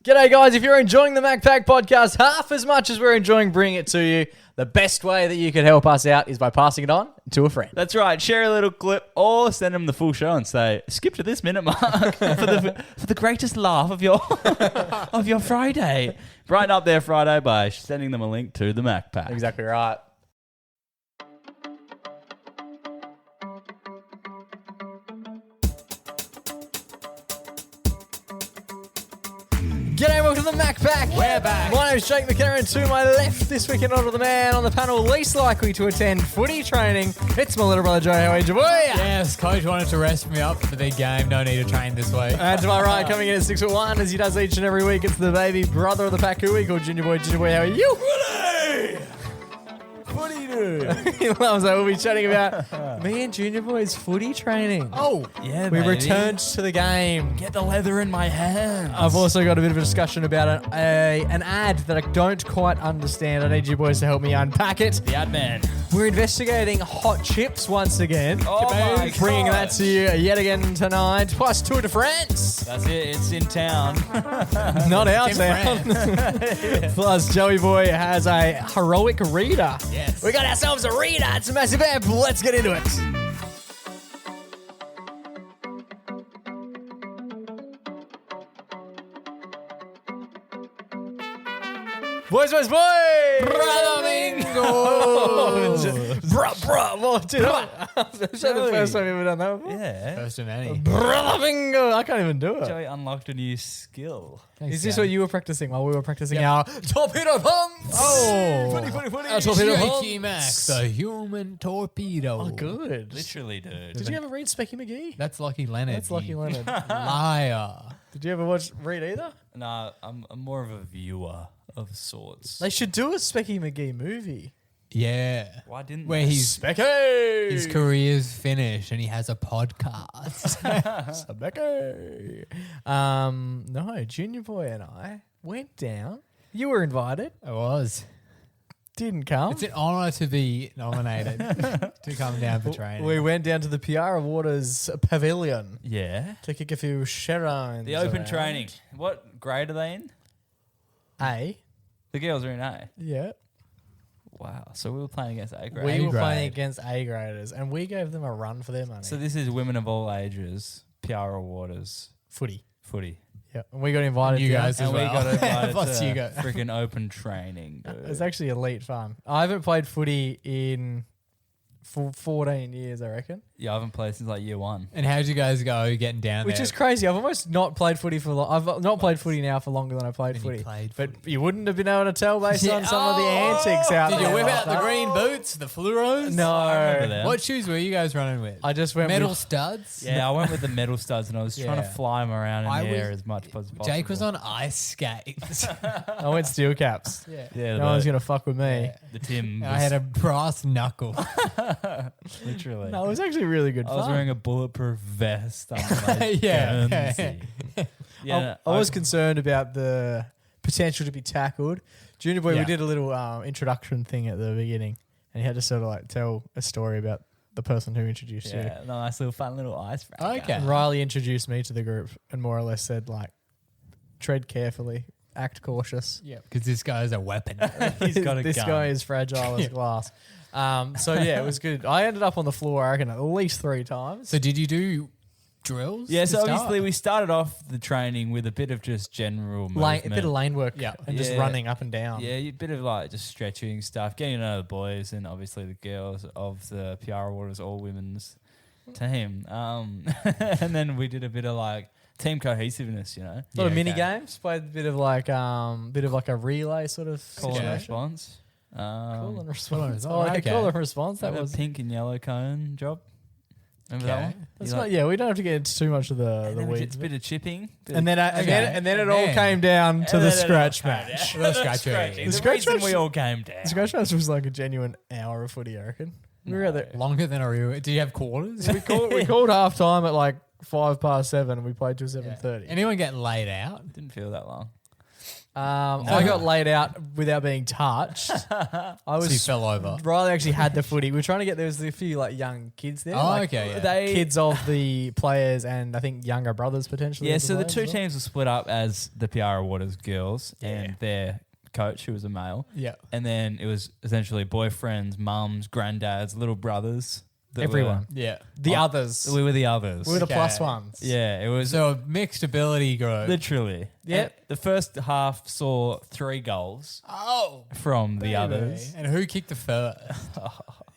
G'day guys, if you're enjoying the MacPack podcast half as much as we're enjoying bringing it to you, the best way that you can help us out is by passing it on to a friend. That's right. Share a little clip or send them the full show and say, skip to this minute mark for the greatest laugh of your of your Friday. Brighten up their Friday by sending them a link to the MacPack. Exactly right. G'day, welcome to the MacPack. We're back. My name's Jake McKenna, and to my left this week, another the man on the panel least likely to attend footy training. It's my little brother Joe. How are you, boy? Yes, coach wanted to rest me up for the big game. No need to train this week. And to my right, coming in at 6'1", as he does each and every week, it's the baby brother of the pack who we call Junior Boy. Junior Boy, how are you? What do you do? He loves that. We'll be chatting about me and Junior Boy's footy training. Oh, Yeah, We baby. returned to the game. Get the leather in my hands. I've also got a bit of a discussion about an ad that I don't quite understand. I need you boys to help me unpack it. The ad man. We're investigating hot chips once again. Oh my Bringing God. that to you yet again tonight. Plus Tour de France. That's it. It's in town. Not our in town. Plus Joey Boy has a heroic reader. yes. We got ourselves a reader. It's a massive app. Let's get into it. Boys. Brother Mingo. Bruh. Well, dude, that's the first time you've ever done that before. Yeah. First of many. Brother Bingo. I can't even do it. Joey unlocked a new skill. Is this what you were practicing while we were practicing our torpedo pumps? Oh. Footy. Our torpedo Shaky pumps. Max, the human torpedo. Oh, good. Literally, dude. Did you ever read Specky McGee? That's Lucky Leonard. That's Lucky you Leonard. Liar. Did you ever read either? Nah, I'm more of a viewer of sorts. They should do a Specky McGee movie. Yeah. Why didn't Where they? he's Specky! his career's finished and he has a podcast. Specky! No, Junior Boy and I went down. You were invited. I was. Didn't come. It's an honour to be nominated to come down for training. We went down to the Piara Waters Pavilion Yeah. to kick a few sherrines. The open around. training. What grade are they in? A. The girls are in A. Yeah. Wow. So we were playing against A grade. We were grade. playing against A graders and we gave them a run for their money. So this is women of all ages, Piara Waters, footy. footy. Yeah. And we got invited You down. guys as And we well. got invited Plus to you go. freaking open training, dude. It was actually elite fun. I haven't played footy in 14 years, I reckon. Yeah, I haven't played since like year one. And how'd you guys go getting down Which there? is crazy. I've almost not played footy for long. I've not played footy now for longer than I played When you footy. played But footy. you wouldn't have been able to tell based Yeah. on some of the Oh! antics out Did there. you whip like out the that. green boots, the fluoros? No. them. What shoes were you guys running with? I just went Metal with... studs? Yeah, I went with the metal studs and I was trying to Yeah. fly them around in I the air was- as much as possible. Jake was on ice skates. I went steel caps. Yeah, No one's going to fuck with me. the Tim. I had a brass knuckle. literally. No, it was actually really good I was fun. wearing a bulletproof vest. Under my Yeah. Guernsey. Yeah, I was concerned about the potential to be tackled. Junior Boy, we Yeah. did a little introduction thing at the beginning, and he had to sort of like tell a story about the person who introduced you. yeah, nice little fun little icebreaker. Okay. And Riley introduced me to the group and more or less said like, tread carefully, act cautious. Yeah, because this guy's a weapon. He's got a This gun. guy is fragile as glass. So yeah, it was good. I ended up on the floor, I reckon, at least 3 times. So did you do drills? Yeah, to so obviously start? we started off the training with a bit of just general movement. A bit of lane work, Yeah. and just Yeah. running up and down. Yeah, a bit of like just stretching stuff, getting to know the boys and obviously the girls of the Piara Waters all women's team. And then we did a bit of like team cohesiveness, you know. A lot of Yeah, mini okay. games. Played a bit of like a relay sort of Call and situation. response. Call and response. response. Oh, yeah, Okay. call and response. That That was. pink and yellow cone job. Remember that Okay. one? That's You not, like- yeah, we don't have to get into too much of the and then weeds. it's a bit of chipping. And then it And all then- came down to And the then it all scratch came match. down. The scratch Scratching. match. The scratch reason match- we all came down. The scratch match was like a genuine hour of footy, I reckon. We were there. Longer than a real. Did you have quarters? We called half time at like 7:05 and we played till 7:30. Anyone get laid out? Didn't feel that long. I got laid out without being touched. I was. So you fell over. Riley actually had the footy. We were trying to get. There was a few like young kids there. Oh, like, okay, yeah. Kids of the players and I think younger brothers potentially. Yeah, of so the players two as well. teams were split up as the Piara Waters girls and their coach, who was a male. Yeah. And then it was essentially boyfriends, mums, granddads, little brothers. that Everyone. Yeah. The others. We were the others. We were the Okay. plus ones. Yeah, it was So a mixed ability group. literally. Yeah. And the first half saw 3 goals Oh. from the others. And who kicked the first?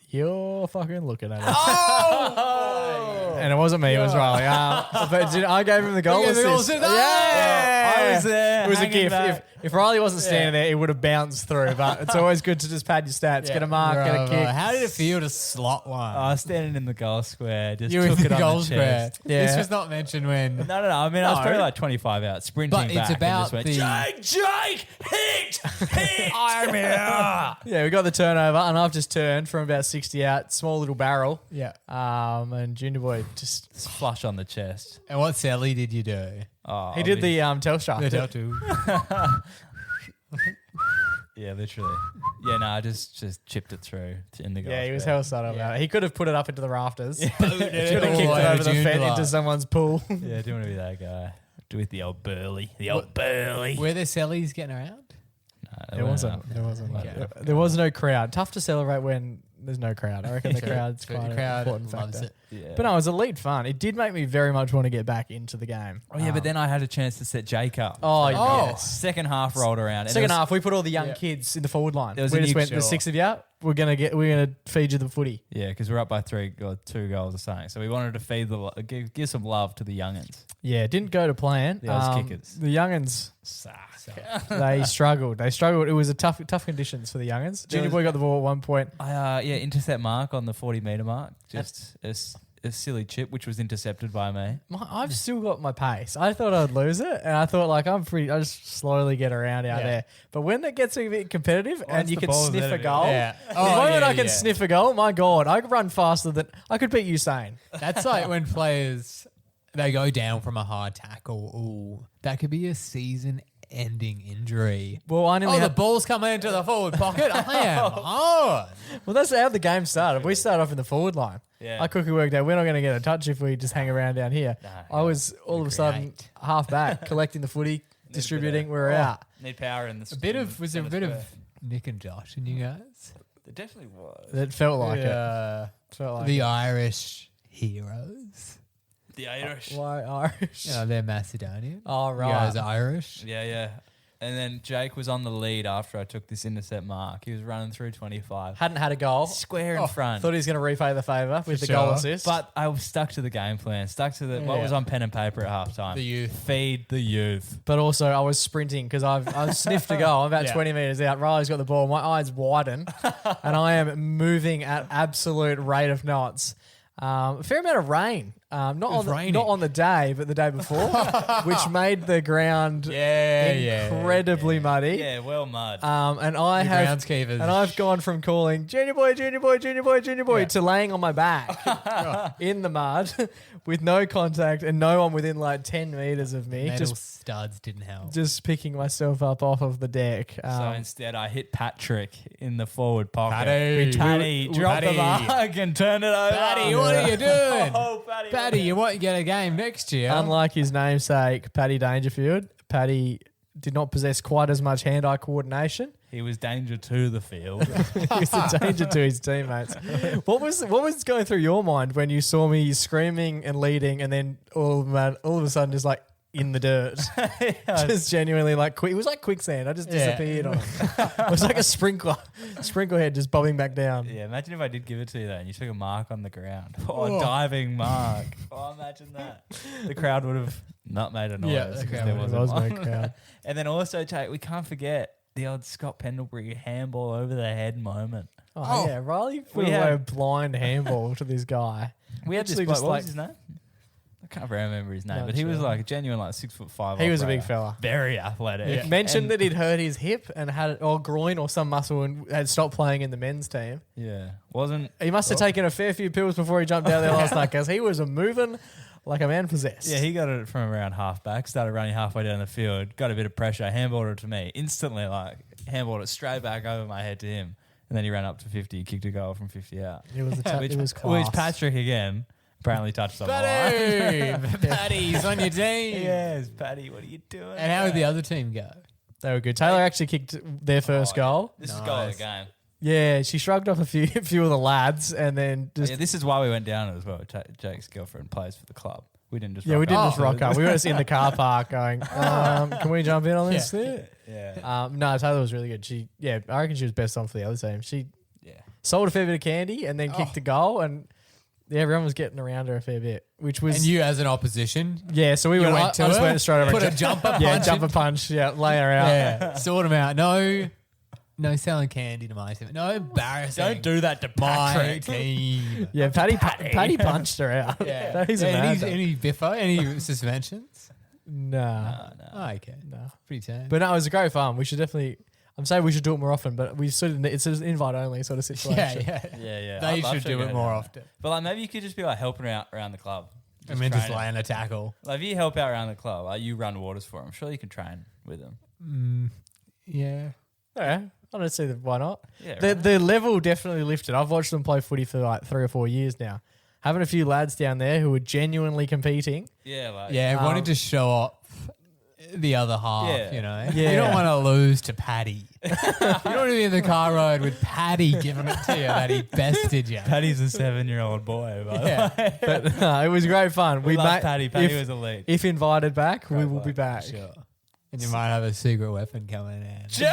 You're fucking looking at it. Oh! And it wasn't me, it was Riley. I gave him the goal You gave the goal assist. assist? Yeah. I was there. It was a hanging gift. back. If Riley wasn't standing there, it would have bounced through. But it's always good to just pad your stats, get a mark, get a Bravo. kick. How did it feel to slot one? I was standing in the goal square, just you were took in it the on goal the square. chest. Yeah. This was not mentioned when. No. I mean, I was No. probably like 25 out, sprinting But it's back. about and just went, the- Jake, hit! I'm here! Yeah, we got the turnover, and I've just turned from about 60 out, small little barrel. Yeah. And Junior Boy just Flush on the chest. And what celly did you do? Oh, he did the Telstra. The Delta. Yeah, literally. Yeah, no, I just chipped it through in the goal. Yeah, he was square. hell subtle about it. He could have put it up into the rafters. Should Should have kicked it over the fence into someone's pool. Yeah, I do want to be that guy. Do with the old burly. The old burly. Were there cellies getting around? No, There wasn't. There was no crowd. Tough to celebrate when there's no crowd. I reckon the crowd's quite The crowd an important loves factor. it. Yeah. But no, it was elite fun. It did make me very much want to get back into the game. Oh, yeah, but then I had a chance to set Jake up. Oh, Oh. yes. Second half rolled around. and Second it was- half, we put all the young Yeah. kids in the forward line. There was We a just new- went, the 6 of you, we're gonna feed you the footy. Yeah, because we're up by 2 goals or something. So we wanted to feed give some love to the youngins. Yeah, it didn't go to plan. The Oz kickers. The youngins, they struggled. It was a tough conditions for the youngins. Junior Boy got the ball at one point. Intercept mark on the 40-metre mark. Just a silly chip, which was intercepted by me. I've still got my pace. I thought I'd lose it, and I thought I just slowly get around out there. But when it gets a bit competitive and Once you the can ball's sniff out a of it. goal, Yeah. the moment yeah, I can yeah. sniff a goal, my God, I could run faster than I could beat Usain. That's like when players they go down from a hard tackle. Ooh, that could be a season-ending injury. Well, I nearly The had, ball's coming into the forward pocket. I am on. well, that's how the game started. We started off in the forward line. Yeah. I quickly worked out we're not going to get a touch if we just hang around down here. I was all of a sudden Great. half back, collecting the footy, distributing. We're out. Need power in the Was there a bit of Nick and Josh in you guys? It definitely was. It felt like it. Yeah. Felt like The it. Irish heroes. The Irish. Why Irish? Yeah, they're Macedonian. Oh, You right. guys are Irish. Yeah. And then Jake was on the lead after I took this intercept mark. He was running through 25. Hadn't had a goal. Square in front. Thought he was going to repay the favour with the sure. goal assist. But I was stuck to the game plan, stuck to what was on pen and paper at halftime. The youth. Feed the youth. But also, I was sprinting because I've sniffed a goal. I'm about 20 metres out. Riley's got the ball. My eyes widen, and I am moving at absolute rate of knots. A fair amount of rain. Not raining. on the day, but the day before, which made the ground incredibly muddy. Yeah, well mud. And I The have groundskeepers. and I've gone from calling Junior Boy to laying on my back in the mud with no contact and no one within like 10 meters of me. Metal Just studs didn't help. just picking myself up off of the deck. so instead, I hit Patrick in the forward pocket. Paddy. Paddy, drop the Paddy. mark and turn it over. Paddy, what are you doing? Oh, Paddy. Paddy, you won't get a game next year. unlike his namesake, Paddy Dangerfield, Paddy did not possess quite as much hand-eye coordination. He was danger to the field. He was a danger to his teammates. What was going through your mind when you saw me screaming and leading, and then all of a sudden just like in the dirt, just genuinely like it was like quicksand. I just disappeared on it. It was like a sprinkler head just bobbing back down. Yeah, imagine if I did give it to you though and you took a mark on the ground. Oh, diving mark. Oh, imagine that. The crowd would have not made a noise. Yeah, the because crowd there would wasn't have. There was no one. crowd. And then also, Jake, we can't forget the old Scott Pendlebury handball over the head moment. Oh, yeah, Riley put We away had- a blind handball to this guy. We had this Literally bloke, just what like- was his name? I can't remember his name, Not but he was sure. like a genuine like 6'5". He was a big operator. fella. Very athletic. Yeah. Mentioned And- that he'd hurt his hip and had or groin or some muscle and had stopped playing in the men's team. Yeah. Wasn't He must have taken a fair few pills before he jumped out there last night because he was moving like a man possessed. Yeah, he got it from around halfback, started running halfway down the field, got a bit of pressure, handballed it to me. Instantly, like, handballed it straight back over my head to him. And then he ran up to 50, kicked a goal from 50 out. It was it was class. Which Patrick, again, apparently touched on the line. Paddy's on your team. Yes, Paddy, what are you doing? And how did the other team go? They were good. Taylor actually kicked their first goal. This is goal of the game. Yeah, she shrugged off a few of the lads and then just... Yeah, this is why we went down as well. Jake's girlfriend plays for the club. We didn't just we didn't just rock up. We were just in the car park going, can we jump in on this? Yeah. No, Taylor was really good. I reckon she was best on for the other team. She sold a fair bit of candy and then kicked a goal, and everyone was getting around her a fair bit, which was... And you as an opposition? Yeah, so we went I just went straight over. Put a jumper punch. Yeah, jumper punch. Yeah, lay her out. Yeah, sort them out. No selling candy to my team. No embarrassing. Don't do that to my Patrick. team. Yeah, Paddy punched her out. Yeah. He's a mad any biffo? Any suspensions? Nah. Oh, okay. No. Pretty tame. But no, it was a great fun. We should definitely... I'm saying we should do it more often, but it's an invite only sort of situation. Yeah. They I'd love should to do go it more down. often. But like maybe you could just be like helping out around the club. Just training. land a tackle. Like if you help out around the club, like you run waters for them, surely you can train with them. Yeah. I don't see why not. Yeah, The level definitely lifted. I've watched them play footy for like 3 or 4 years now. Having a few lads down there who are genuinely competing. Yeah, wanting to show off the other half, Yeah. you know. Yeah. You don't want to lose to Paddy. You don't want to be in the car ride with Paddy giving it to you that he bested you. Paddy's a 7-year-old boy, by the way. But it was great fun. We love Paddy. Paddy was elite. If invited back, we will be back. Sure. And you might have a secret weapon coming in. Jay!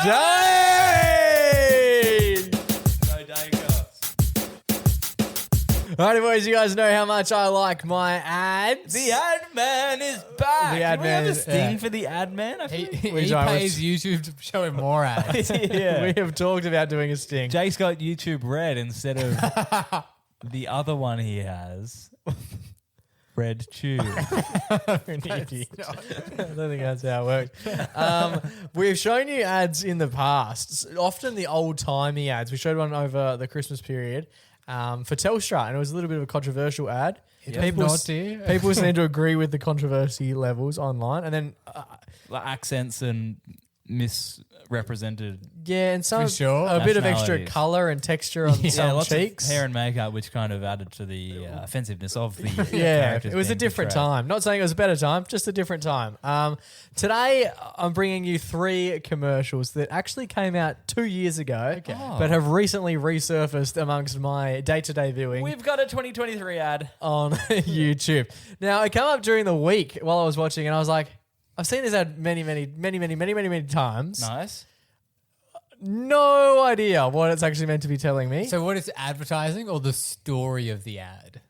No day goes. Alrighty, boys, you guys know how much I like my ads. The ad man is back. The ad Can we man have a is- sting for the ad man? I He think. pays YouTube to show him more ads. Yeah. We have talked about doing a sting. Jake's got YouTube Red instead of the other one he has. Red Tube. An idiot. I don't think that's how it works. We've shown you ads in the past, often the old-timey ads. We showed one over the Christmas period for Telstra, and it was a little bit of a controversial ad. People seem to agree with the controversy levels online, and then Like accents and misrepresented. and some For sure. a bit of extra Nationalities. colour and texture on some lots cheeks. of hair and makeup, which kind of added to the offensive of the Yeah, characters it was a being different portrayed. time. Not saying it was a better time, just a different time. Today, I'm bringing you 3 commercials that actually came out 2 years ago, but have recently resurfaced amongst my day-to-day viewing We've got a 2023 ad. on YouTube. Now, it came up during the week while I was watching, and I was like, I've seen this ad many times. Nice. No idea what it's actually meant to be telling me. So what is advertising or the story of the ad?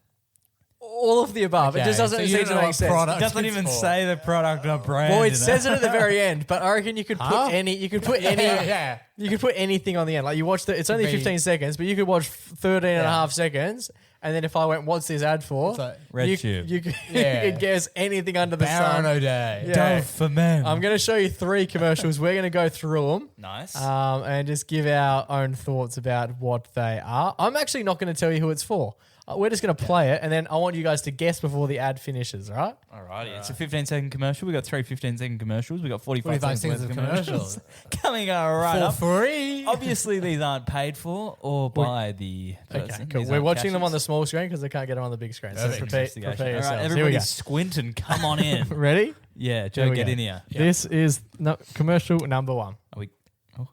All of the above. It Okay, just doesn't so you seem don't to know make what sense. product Doesn't it's even for. say the product or brand. Well, it in says it at the very end, but I reckon you could put you could put any Yeah. you could put anything on the end. Like you watch it's only Could be- 15 seconds, but you could watch 13 and a half seconds. And then if I went, what's this ad for? It's like Red you, Tube. You could, Yeah. you could guess anything under the Baron sun. O'Day. Yeah. Dove for men. I'm going to show you 3 commercials. We're going to go through them. Nice. And just give our own thoughts about what they are. I'm actually not going to tell you who it's for. We're just going to play it, and then I want you guys to guess before the ad finishes, all right? Alrighty, it's a 15-second commercial. We got 3 15-second commercials. We got 45 seconds seconds of of commercials commercials. coming right For up. free. Obviously, these aren't paid for or by the person. Okay, cool. These We're aren't watching them on the cashes. small screen because they can't get them on the big screen. So Perfect. prepare Investigation. All yourselves. right, Here we everybody go. squint and come on in. Ready? Yeah, Here Joe, we get go. in here. This is commercial number 1. Are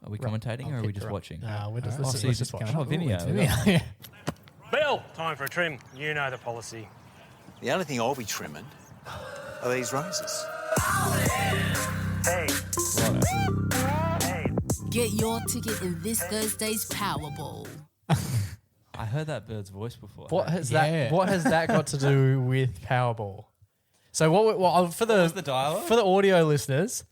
we commentating or are we just watching? We're just, Oh, let's so you just just watch. Oh, Vimeo. Yeah. Bill, time for a trim. You know the policy. The only thing I'll be trimming are these roses. Hey, hey. Get your ticket in this Thursday's Powerball. I heard that bird's voice before. What has Yeah. that got to do with Powerball? So for was the dialogue? for the audio listeners,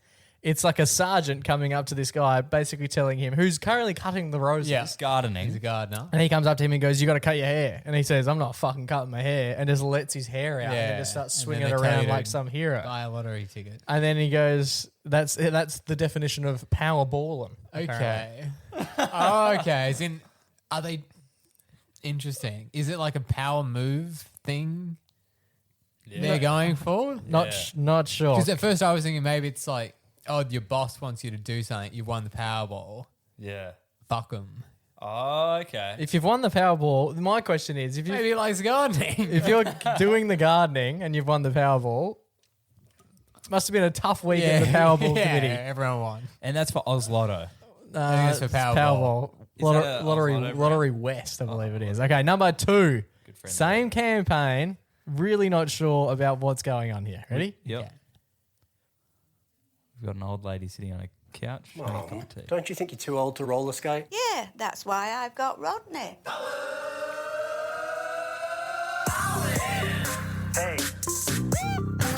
it's like a sergeant coming up to this guy, basically telling him who's currently cutting the roses. Yeah. It's gardening. He's a gardener. And he comes up to him and goes, "You got to cut your hair." And he says, "I'm not fucking cutting my hair," and just lets his hair out and Yeah. then just starts And swinging then it they tell around you like to some hero. Buy a lottery ticket. And then he goes, "That's the definition of Powerball." Okay. Oh, okay. As in, are they interesting? Is it like a power move thing? they're going for? Not sure. Because at first I was thinking maybe it's like, oh, your boss wants you to do something. You won the Powerball. Yeah. Fuck them. Oh, okay. If you've won the Powerball, my question is, if you Maybe he likes gardening. if you're doing the gardening and you've won the Powerball, it must have been a tough week in the Powerball committee. Everyone won. And that's for Oz Lotto. I think it's for It's Powerball. Is that a Lottery West, I believe it is. Okay, number 2. friend Same campaign. Really not sure about what's going on here. Ready? Yep. Yeah. We've got an old lady sitting on a couch. having a cup of tea. Don't you think you're too old to roller skate? Yeah, that's why I've got Rodney. Hey,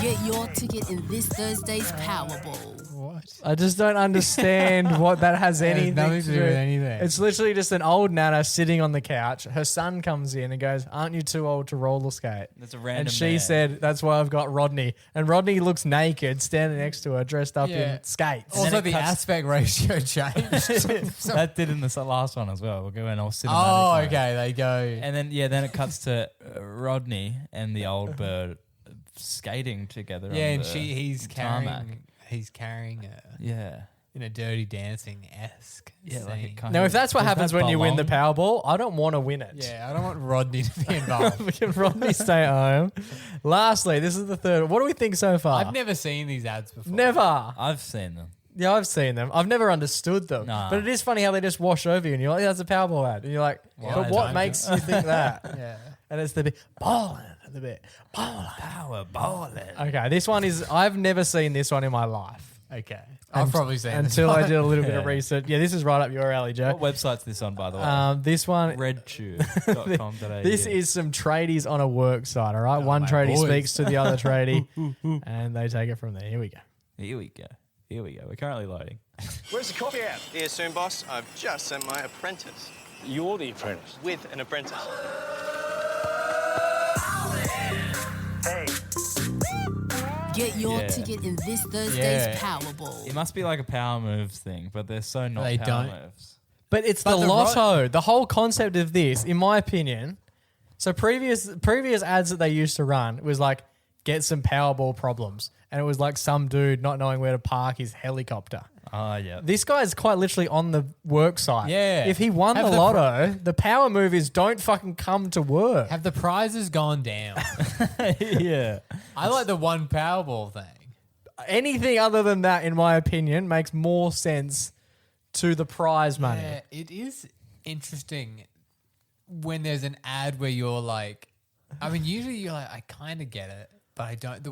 Get your ticket in this Thursday's Powerball. What? I just don't understand what that has anything nothing to do with anything. It's literally just an old nana sitting on the couch. Her son comes in and goes, "Aren't you too old to roller skate?" That's a random And she man. said, "That's why I've got Rodney." And Rodney looks naked, standing next to her, dressed up Yeah. in skates. then Also, it the cuts- aspect ratio changed. That did in the last one as well. We're going all cinematic. Oh, mode. okay. They go. And then then it cuts to Rodney and the old bird skating together. Yeah, on and the he's tarmac. carrying her Yeah. in a Dirty Dancing-esque Yeah, like it scene. kind Now, if that's what Does happens that when you win the belong? Powerball, I don't want to win it. Yeah, I don't want Rodney to be involved. Can Rodney stay at home? Lastly, this is the third. What do we think so far? I've never seen these ads before. Never. I've seen them. Yeah, I've seen them. I've never understood them. Nah. But it is funny how they just wash over you and you're like, yeah, that's a Powerball ad. And you're like, Why but what don't makes you? you think that? Yeah. And it's the bit, bowling. The bit, bowling. Power bowling. Okay, this one is, I've never seen this one in my life. Okay. I've probably seen this Until I one. did a little bit of Yeah. research. Yeah, this is right up your alley, Joe. What website's this on, by the way? This one, Redtube.com.au. this is some tradies on a work site, all right? One my tradie boys. speaks to the other tradie and they take it from there. Here we go. Here we go. Here we go. We're currently loading. Where's the coffee at? Here soon, boss. I've just sent my apprentice. You're the apprentice. With an apprentice. hey, Get your Yeah. ticket in this Thursday's Yeah. Powerball. It must be like a power moves thing, but they're so not They power don't. moves. But it's But the the lotto. The whole concept of this, in my opinion, so previous ads that they used to run was like, get some Powerball problems. And it was like some dude not knowing where to park his helicopter. Oh, yeah. This guy's quite literally on the work site. Yeah. If he won Have the the lotto, the power move is don't fucking come to work. Have the prizes gone down? yeah. I like the one Powerball thing. Anything other than that, in my opinion, makes more sense to the prize money. Yeah, it is interesting when there's an ad where you're like, I mean, usually you're like, I kind of get it, but I don't.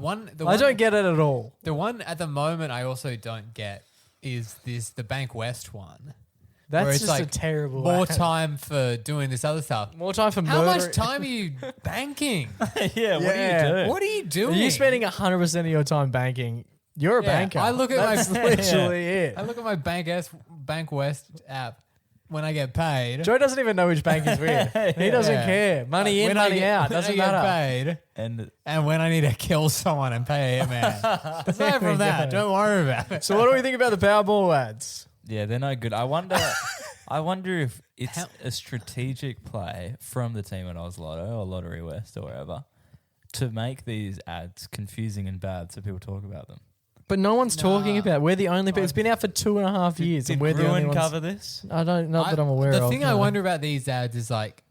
I don't get it at all. The one at the moment I also don't get is the Bank West one. That's where it's just a like terrible more ad. time for doing this other stuff. More time for How murder. much time are you banking? Yeah, what Yeah. are you doing? What are you Are doing? you spending 100% of your time banking? You're a Yeah, banker. I look at That's my literally it. I look at my Bank West app when I get paid. Joe doesn't even know which bank he's with. He doesn't Yeah. care. Money in, When I money get- out. when Doesn't I get matter. paid, And and when I need to kill someone and pay a hitman. Aside we from that, go. don't worry about it. So what do we think about the Powerball ads? yeah, they're no good. I wonder if it's a strategic play from the team at Oz Lotto or Lottery West or wherever to make these ads confusing and bad so people talk about them. But no one's talking about it. We're the only people. It's been out for 2.5 years. Did and we're the only Bruin ones. cover this? I don't, not that I'm aware the of. thing I no. wonder about these ads is like,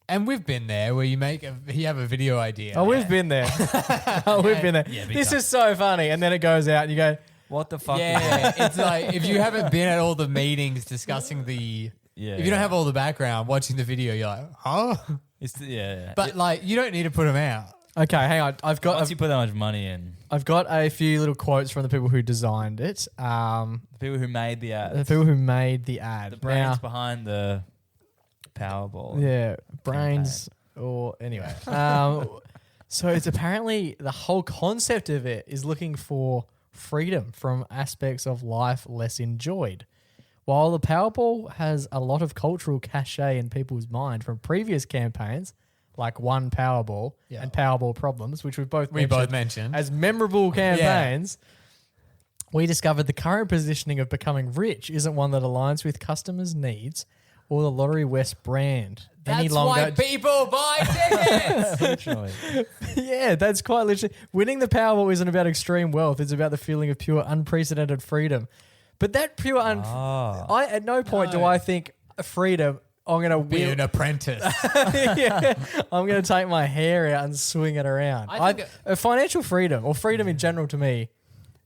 and we've been there where you have a video idea. Oh, we've been there. We've been there. Yeah, big This time. is so funny. And then it goes out and you go, What the fuck? Yeah, it's like if you haven't been at all the meetings discussing the, Yeah, if you don't have all the background watching the video, you're like, huh? yeah. But like, you don't need to put them out. okay, hang on. Once you put that much money in, I've got a few little quotes from the people who designed it. the people who made the ad, The people who made the ad. the brains Now, behind the Powerball. yeah, brains or anyway. So it's apparently the whole concept of it is looking for freedom from aspects of life less enjoyed. While the Powerball has a lot of cultural cachet in people's mind from previous campaigns, like One Powerball and Powerball Problems, which we both mentioned. as memorable campaigns, we discovered the current positioning of becoming rich isn't one that aligns with customers' needs or the Lottery West brand any That's longer. why people buy tickets. Literally. Yeah, that's quite literally. Winning the Powerball isn't about extreme wealth. It's about the feeling of pure, unprecedented freedom. But that pure, I at no point do I think freedom. I'm gonna Be an apprentice. yeah, I'm gonna take my hair out and swing it around. I think Financial freedom or freedom in general to me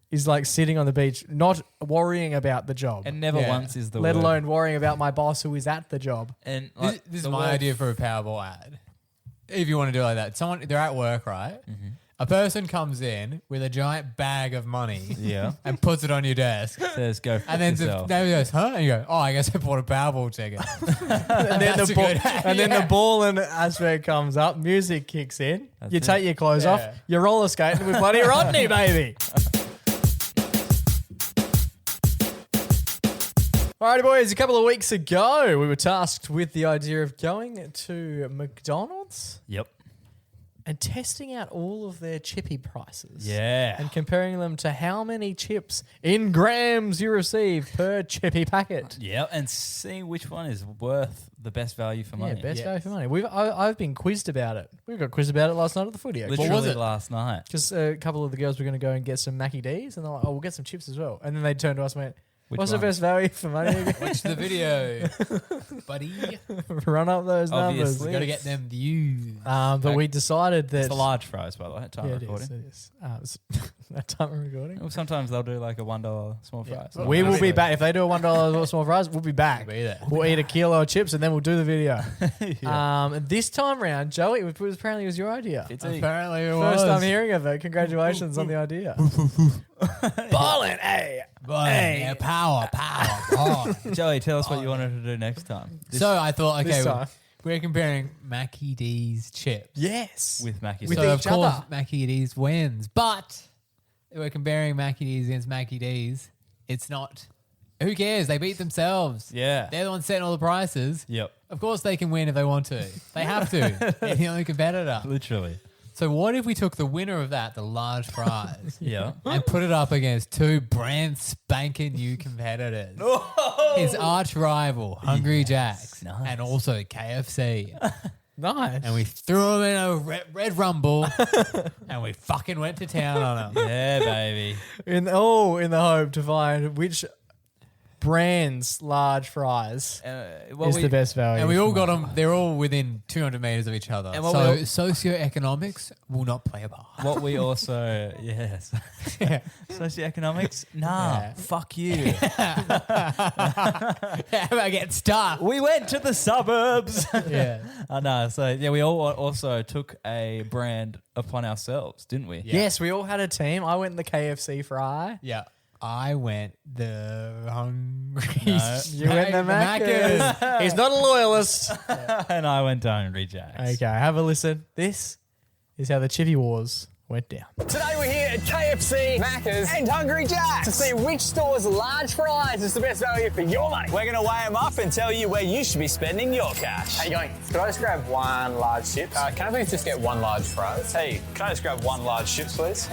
is like sitting on the beach, not worrying about the job, And never Yeah. once is the let word. alone worrying about my boss who is at the job. And This, like, this is the my word- idea for a Powerball ad. If you want to do it like that, they're at work, right? A person comes in with a giant bag of money, Yeah. and puts it on your desk, Says go and then yourself. they goes, "Huh?" And you go, "Oh, I guess I bought a Powerball ticket." And then That's the a ball, good ad, and then yeah. the ball and aspect comes up, music kicks in, That's you it. take your clothes Yeah. off, you roller skating with bloody Rodney, baby. Alrighty, boys, a couple of weeks ago, we were tasked with the idea of going to McDonald's Yep. and testing out all of their chippy prices. Yeah. And comparing them to how many chips in grams you receive per chippy packet. Yeah, and seeing which one is worth the best value for money. Yeah, best value for money. I've been quizzed about it. We got quizzed about it last night at the footy. Literally What was it? last night. Because a couple of the girls were going to go and get some Mackie D's, and they're like, "Oh, we'll get some chips as well." And then they turned to us and went, Which "What's one? the best value for money?" Watch the video, buddy. Run up those numbers. We got to get them views. But we decided that It's the large fries, by the way, at time yeah, of it recording. is. It is. That time of recording. Well, sometimes they'll do like a $1 small fries. We will be back if they do a $1 small fries. We'll be back. We'll be there. We'll eat a kilo of chips and then we'll do the video. And this time round, Joey, apparently it was your idea. Apparently, it First was. time hearing of it. Congratulations on the idea. Ballin', hey. Yeah, power. Joey, tell us what you wanted to do next time. So I thought, okay, This time. we're comparing Mackie D's chips. Yes. With Mackie. With So each of course other. Mackie D's wins, but we're comparing Mackie D's against Mackie D's. It's not. Who cares? They beat themselves. Yeah. They're the ones setting all the prices. Yep. Of course they can win if they want to. They have to. They're the only competitor. Literally. So what if we took the winner of that, the large fries, Yeah. and put it up against two brand spanking new competitors? His arch rival, Hungry Jack's, Nice. and also KFC. Nice. And we threw them in a red rumble, and we fucking went to town on them. Yeah, baby. in the hope to find which brand's large fries is the best value. And we all for got money. them. They're all within 200 meters of each other. And what So we all- socioeconomics will not play a part. What we also, yes. Socioeconomics? Nah, Yeah. fuck you. How about getting stuck? We went to the suburbs. Yeah. I know. So, yeah, we all also took a brand upon ourselves, didn't we? Yes, we all had a team. I went in the KFC fry. Yeah. I went the hungry. You went the Macca's. He's not a loyalist. And I went to Hungry Jack's. Okay, have a listen. This is how the Chippy Wars went down. Today we're here at KFC, Macca's and Hungry Jack's to see which store's large fries is the best value for your money. We're going to weigh them up and tell you where you should be spending your cash. How you going? Could I just grab one large chip? Can I please just get one large fries? Hey, can I just grab one large chips, please?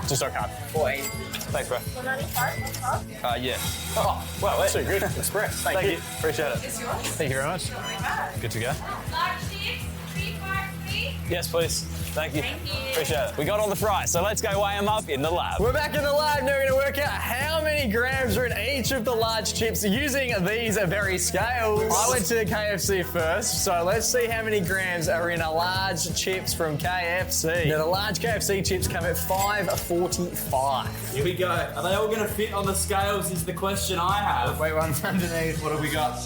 Just on card. 480. Thanks, bro. Yeah. Oh, well, that's too good. Express. Thank you. Appreciate it. It's yours. Thank you very much. Good to go. Large chips, 3 for free. Yes, please. Thank you. Appreciate it. We got all the fries, so let's go weigh them up in the lab. We're back in the lab. Now we're going to work out how many grams are in each of the large chips using these very scales. I went to KFC first, so let's see how many grams are in a large chips from KFC. Now the large KFC chips come at 5.45. Here we go. Are they all going to fit on the scales is the question I have. Wait, one underneath. What have we got?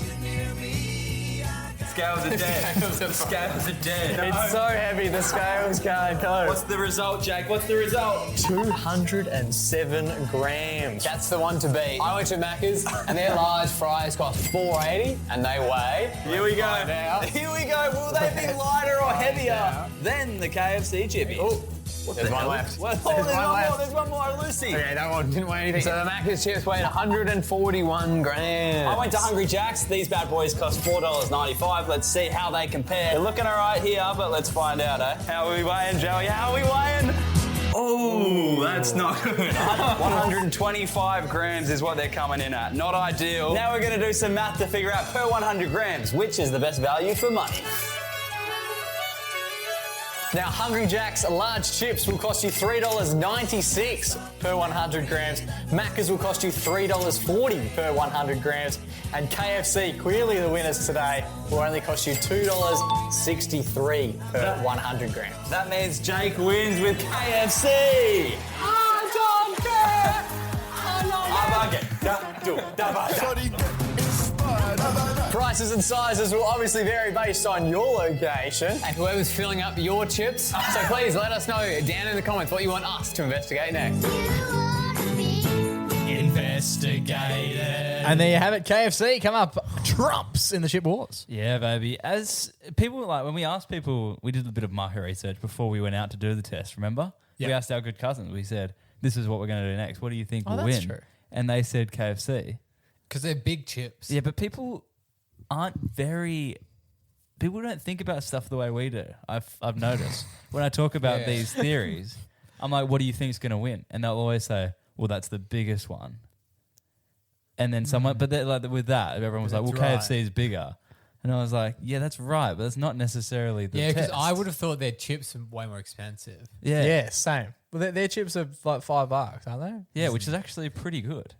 Scales are dead. Scales are dead. It's so heavy, the scales can't cope. What's the result, Jake? What's the result? 207 grams. That's the one to beat. I went to Macca's and their large fries cost $4.80 and they weigh. Here we go. Here we go. Will they be lighter or heavier than the KFC chippy? Oh, there's one left. Well, there's one more, Lucy. Okay, that one didn't weigh anything. So the Macca's chips weighed 141 grams. I went to Hungry Jack's. These bad boys cost $4.95. Let's see how they compare. They're looking all right here, but let's find out, eh? How are we weighing, Joey? How are we weighing? Oh, that's not good. 125 grams is what they're coming in at. Not ideal. Now we're going to do some math to figure out per 100 grams, which is the best value for money. Now, Hungry Jack's large chips will cost you $3.96 per 100 grams. Macca's will cost you $3.40 per 100 grams. And KFC, clearly the winners today, will only cost you $2.63 per 100 grams. That means Jake wins with KFC. I don't care. I like it. Prices and sizes will obviously vary based on your location. And whoever's filling up your chips, so please let us know down in the comments what you want us to investigate next. Investigated. And there you have it. KFC come up trumps in the chip wars. Yeah, baby. As people when we asked people, we did a bit of market research before we went out to do the test. Remember? Yep. We asked our good cousins. We said, "This is what we're going to do next. What do you think will that's win?" true. And they said KFC. Because they're big chips. Yeah, but people don't think about stuff the way we do. I've noticed when I talk about these theories, I'm like, "What do you think is going to win?" And they'll always say, "Well, that's the biggest one." And then someone, but like with that, everyone was like, "Well, KFC is bigger," and I was like, "Yeah, that's right, but that's not necessarily the because test." I would have thought their chips are way more expensive. Yeah, same. Well, their chips are like $5, aren't they? Yeah, which is actually pretty good.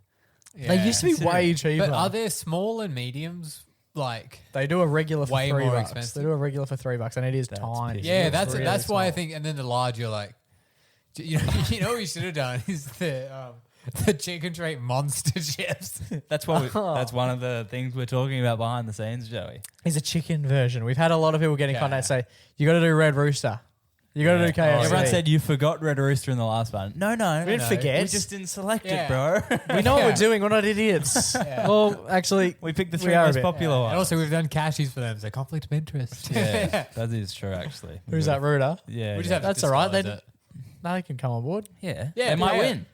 Yeah. They used to be way cheaper. But are there small and mediums like They do a regular for way $3. more expensive? They do a regular for $3, and it is tiny. Yeah, It's really that's why I small. think. And then the large, you're like, you know what you should have done is the chicken treat monster chips. That's what. That's one of the things we're talking about behind the scenes, Joey. It's a chicken version. We've had a lot of people get in contact and say, you got to do Red Rooster. You got to do KFC. Everyone said you forgot Red Rooster in the last one. No, we didn't forget. We just didn't select it, bro. We know what we're doing. We're not idiots. Well, actually, We picked the three We are a most bit. popular ones. And also, we've done cashies for them, so conflict of interest. Yeah, that is true, actually. who's that Rooter? Yeah, We just yeah. have to That's all right. disclose it. They can come on board. Yeah, Yeah, they might pay win.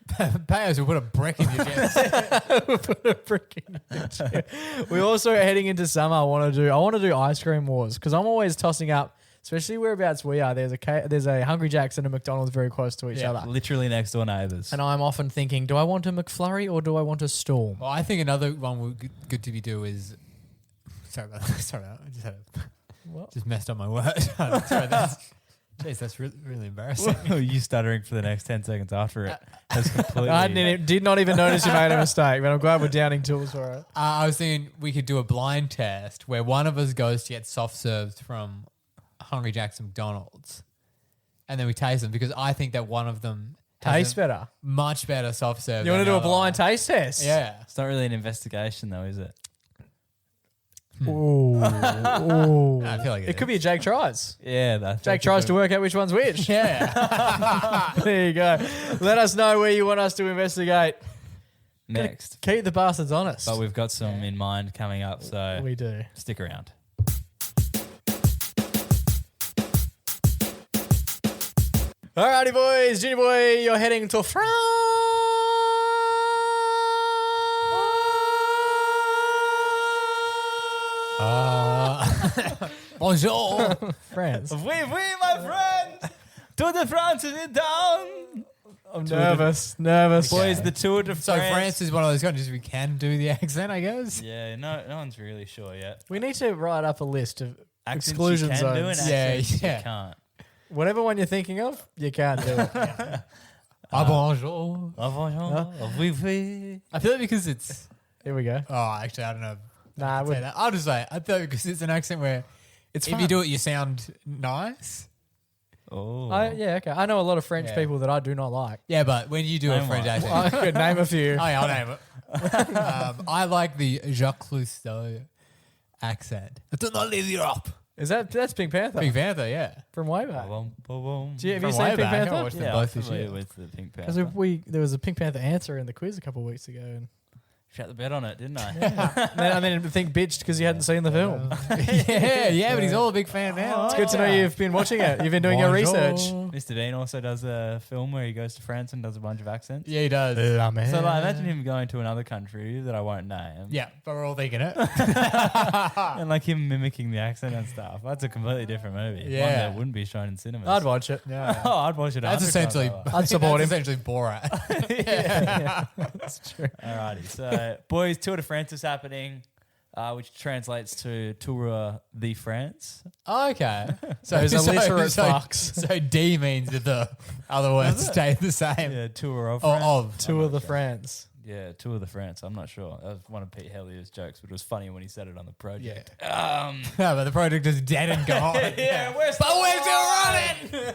Pay us, we'll put a brick in your chips. Put a freaking We also heading into summer. I want to do ice cream wars because I'm always tossing up, especially whereabouts we are. There's a Hungry Jack's and a McDonald's very close to each other, Literally next door neighbours. and I'm often thinking, do I want a McFlurry or do I want a Storm? Well, I think another one would good to be do is. Sorry about that. Sorry, I just had just messed up my word. Sorry, that's really embarrassing. You stuttering for the next 10 seconds after it. That's completely. I did not even notice you made a mistake, but I'm glad we're downing tools for it. I was thinking we could do a blind test where one of us goes to get soft serves from Hungry Jack's and McDonald's, and then we taste them because I think that one of them Tastes better. much better soft serve. You want to than do a the other blind one. taste test? Yeah. It's not really an investigation, though, is it? Ooh. I feel like It could be a Jake tries. Yeah, that's Jake tries to work out which one's which. Yeah. There you go. Let us know where you want us to investigate. next. Keep the bastards honest. But we've got some in mind coming up, so We do. stick around. Alrighty, boys. Junior boy, you're heading to France. Bonjour. France. Oui, my friend! Tour de France is in town! I'm nervous. Boys, the Tour de So France. France is one of those countries we can do the accent, I guess. Yeah, no one's really sure yet. We need to write up a list of Accents exclusion you can do and zones. accents Yeah. you can't. Whatever one you're thinking of, you can't do it. Bonjour. Oui, oui. I feel like because it's. Here we go. Oh, actually, I don't know. Nah, I'd say that. I'll just say it. I feel like because it's an accent where it's if fun. you do it, you sound nice. Oh. Yeah, okay. I know a lot of French people that I do not like. Yeah, but when you do a Name French one. accent. I could name a few. Oh, yeah, I'll name it. I like the Jacques Cousteau accent. I do not leave Europe. That's Pink Panther. Pink Panther, yeah. From way back. Boom, boom, boom. Have you From seen way Pink back, I Panther? watched them Yeah, both I'm this familiar year. with the Pink Because Panther. there was a Pink Panther answer in the quiz a couple of weeks ago. And Shut the bed on it, didn't I? then I think bitched because you hadn't seen the film. yeah, but he's all a big fan now. It's good to know you've been watching it. You've been doing your Bonjour. research. Mr. Bean also does a film where he goes to France and does a bunch of accents. Yeah, he does. La mer. So like, imagine him going to another country that I won't name. Yeah, but we're all thinking it. And like him mimicking the accent and stuff. That's a completely different movie. Yeah. One that wouldn't be shown in cinemas. I'd watch it. Yeah. Oh, I'd watch it. That's 100 essentially. times over. I'd support that's him. essentially Borat. Yeah, that's true. Alrighty. So, boys, Tour de France is happening, which translates to Tour de France. Oh, okay. So Those illiterate fucks. So D means that the other words stay the same. Yeah, Tour of Or France. of. Tour de France. Yeah, Tour de France. I'm not sure. That was one of Pete Hellier's jokes, but it was funny when he said it on the project. No, but the project is dead and gone. Yeah, we're still running.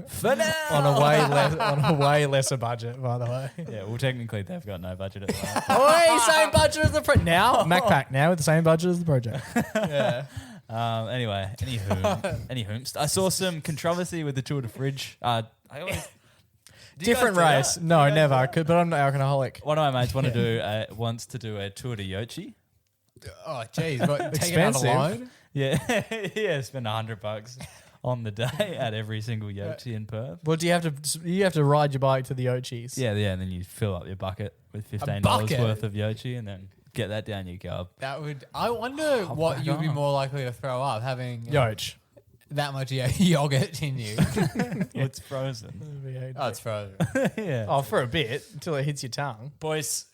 For now. On a way lesser budget, by the way. Yeah, well, technically they've got no budget at the moment. Oi, same budget as the now MacPack now with the same budget as the project. Yeah. Anyway, anywho, I saw some controversy with the Tour de Fridge. Do you Different guys do race. that? No, Do you guys never. do that? But I'm not alcoholic. One of my mates wants to do a Tour de Yochi. Oh, jeez. What, take it out Expensive. alone? Yeah, yeah, spend $100 on the day at every single Yochi in Perth. Well, do you have to ride your bike to the Ochis? Yeah, and then you fill up your bucket with $15 bucket? worth of Yochi and then get that down your gob. That would. I wonder what my you'd be God. more likely to throw up having Yoch. that much yogurt in you. It's frozen. Oh, it's frozen. Yeah. Oh, for a bit until it hits your tongue. Boys,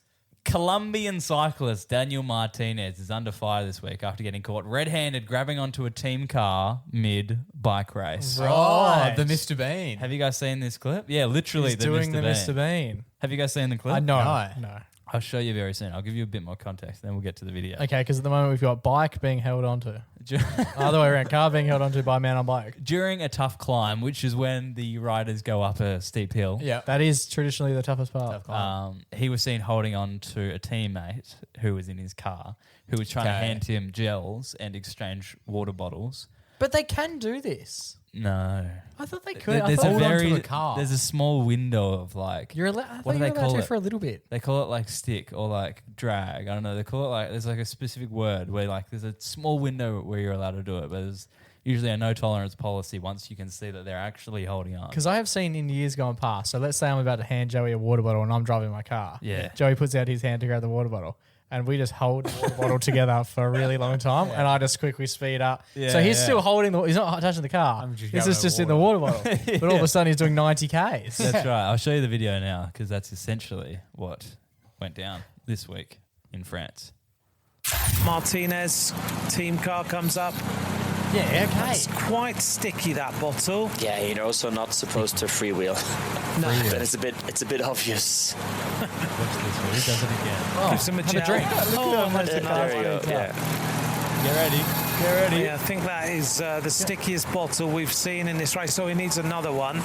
Colombian cyclist Daniel Martinez is under fire this week after getting caught red-handed grabbing onto a team car mid-bike race. Oh, the Mr. Bean. Have you guys seen this clip? Yeah, literally He's the doing Mr. the Bean. Mr. Bean. Have you guys seen the clip? No. I'll show you very soon. I'll give you a bit more context, then we'll get to the video. Okay, because at the moment we've got bike being held onto. Other way around, car being held onto by a man on bike. During a tough climb, which is when the riders go up a steep hill, Yeah. That is traditionally the toughest part. he was seen holding on to a teammate who was in his car, who was trying to Okay. hand him gels and exchange water bottles. But they can do this. No. I thought they could. There's hold onto the car. There's a small window of like You're allowed. I What thought do you were they allowed call to it? for a little bit. they call it like stick or like drag. I don't know. They call it like there's like a specific word where like there's a small window where you're allowed to do it, but there's usually a no tolerance policy once you can see that they're actually holding on. Because I have seen in years gone past. So let's say I'm about to hand Joey a water bottle and I'm driving my car. Yeah. Joey puts out his hand to grab the water bottle. And we just hold the water bottle together for a really long time. And I just quickly speed up. Yeah, so he's yeah. still holding he's not touching the car. I'm just He's grabbing just the in the water bottle. But all of a sudden he's doing 90 Ks. That's right. I'll show you the video now because that's essentially what went down this week in France. Martinez, team car comes up. Yeah, okay. It's quite sticky, that bottle. Yeah, you're also not supposed to freewheel. No. But it's a bit obvious. Watch this one. He does it again. Gives him a have a gel. drink. There you go. Yeah. Get ready. Get ready. Yeah, I think that is the stickiest bottle we've seen in this race, so he needs another one.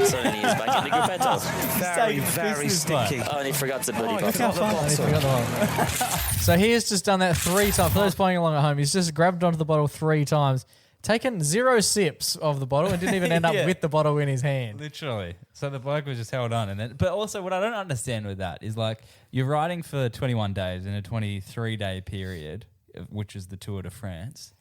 So then he's back in the gruppetto. Very, very sticky. Oh, and he forgot the bloody I bottle. forgot the I bottle. forgot the bottle. So he has just done that 3 times. For those playing along at home, he's just grabbed onto the bottle 3 times, taken 0 sips of the bottle, and didn't even end up Yeah. with the bottle in his hand. Literally. So the bloke was just held on. But also what I don't understand with that is like you're riding for 21 days in a 23-day period, which is the Tour de France.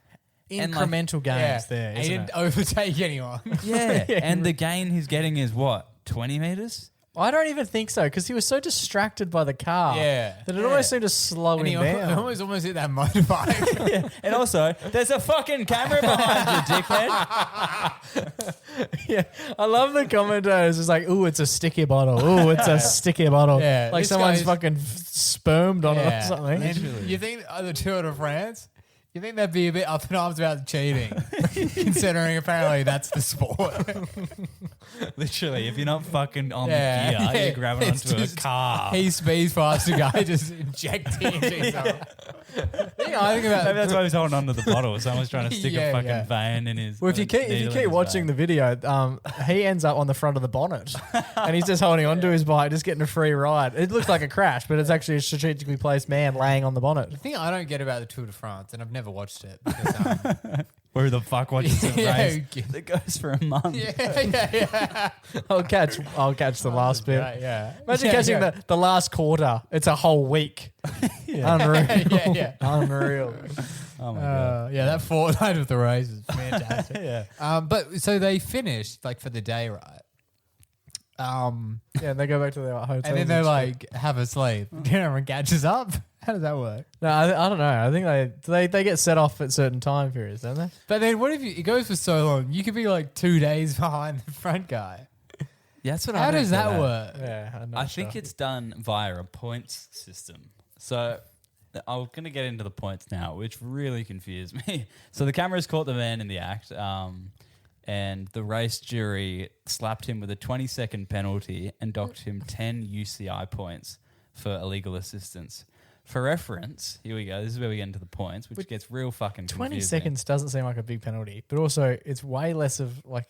And, like, Incremental gains there, He isn't didn't it? overtake anyone. Yeah. And the gain he's getting is what? 20 meters? I don't even think so, because he was so distracted by the car Yeah. that it almost seemed to slow And he him down. almost hit that motorbike. Yeah. And also, there's a fucking camera behind you, dickhead. Yeah, I love the commentators. It's like, ooh, it's a sticky bottle. Ooh, it's a sticky bottle. Yeah, Like this someone's guy's- fucking spermed on it or something. And you think the Tour de France? You think they'd be a bit up in arms about cheating, considering apparently that's the sport. Literally, if you're not fucking on Yeah, the gear, yeah. you're grabbing It's onto a just- car. He speeds past the guy, just injecting into himself. I think about Maybe that's why he's holding onto the bottle. Someone's trying to stick Yeah, a fucking yeah. vein in his. Well, if you keep watching the video, he ends up on the front of the bonnet, and he's just holding onto his bike, just getting a free ride. It looks like a crash, but it's actually a strategically placed man laying on the bonnet. The thing I don't get about the Tour de France, and I've never watched it, because, Who the fuck watches a Yeah, race who gives- that goes for a month? yeah. I'll catch the last bit. Right, yeah. Imagine Yeah, catching yeah. the last quarter. It's a whole week. Unreal. Yeah, yeah. Unreal. Oh my god. Yeah, that fortnight of the race is fantastic. Yeah. But so they finished like for the day, right? Yeah, and they go back to their hotel. And then they like have a sleep. Everyone catches up. How does that work? No, I don't know. I think they get set off at certain time periods, don't they? But then what if it goes for so long? You could be like 2 days behind the front guy. Yeah, that's what How does that work? Yeah, I think it's done via a points system. So I'm going to get into the points now, which really confused me. So the cameras caught the man in the act, and the race jury slapped him with a 20-second penalty and docked him 10 UCI points for illegal assistance. For reference, here we go. This is where we get into the points, which gets real fucking 20 confusing. seconds doesn't seem like a big penalty, but also it's way less of like.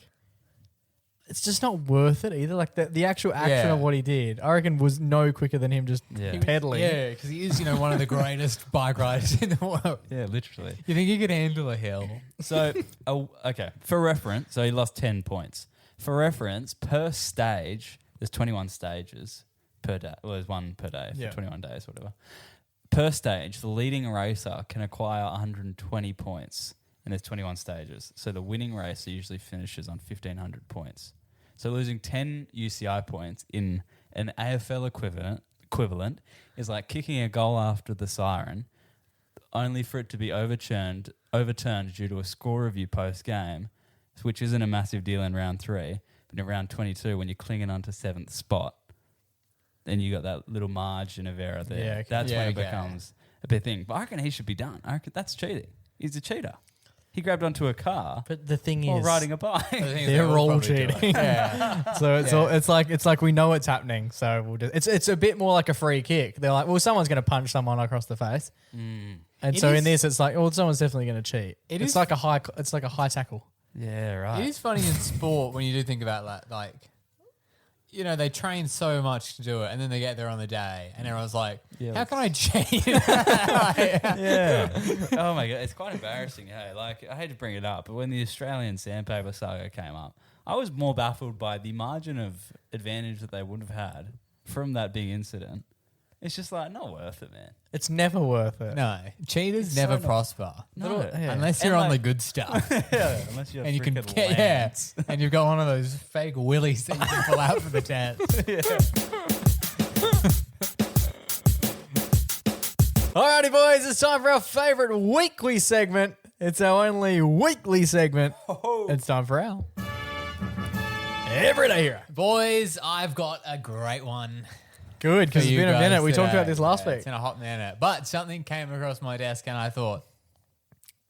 It's just not worth it either. Like the actual action of what he did, I reckon, was no quicker than him just pedaling. Yeah, because he is, one of the greatest bike riders in the world. Yeah, literally. You think he could handle a hill? So, okay. For reference, so he lost 10 points. For reference, per stage, there's 21 stages per day. Well, there's one per day for 21 days, whatever. Per stage, the leading racer can acquire 120 points, and there's 21 stages. So the winning racer usually finishes on 1,500 points. So losing 10 UCI points in an AFL equivalent is like kicking a goal after the siren, only for it to be overturned due to a score review post-game, which isn't a massive deal in round 3. But in round 22, when you're clinging onto 7th spot, then you got that little margin of error there. Yeah, okay. That's when it becomes a big thing. But I reckon he should be done. I reckon that's cheating. He's a cheater. He grabbed onto a car, but the thing while is, riding a bike. They're all cheating. So it's like we know what's happening. So we'll just, it's a bit more like a free kick. They're like, well, someone's going to punch someone across the face, and so in this, it's like, well, someone's definitely going to cheat. It's like a high tackle. Yeah, right. It is funny in sport when you do think about that, like. They train so much to do it, and then they get there on the day, and everyone's like, how can I cheat? Yeah. Oh, my God. It's quite embarrassing, hey. Like, I hate to bring it up, but when the Australian sandpaper saga came up, I was more baffled by the margin of advantage that they would have had from that big incident. It's just like, not worth it, man. It's never worth it. No. Cheaters never prosper. No. Unless you're on the good stuff. Unless you're and you can and you've got one of those fake willies that you can pull out for the test. Alrighty, boys, it's time for our favourite weekly segment. It's our only weekly segment. It's time for our Everyday Hero. Boys, I've got a great one. Good, because it's been a minute. We talked about this last week. It's in a hot minute. But something came across my desk and I thought,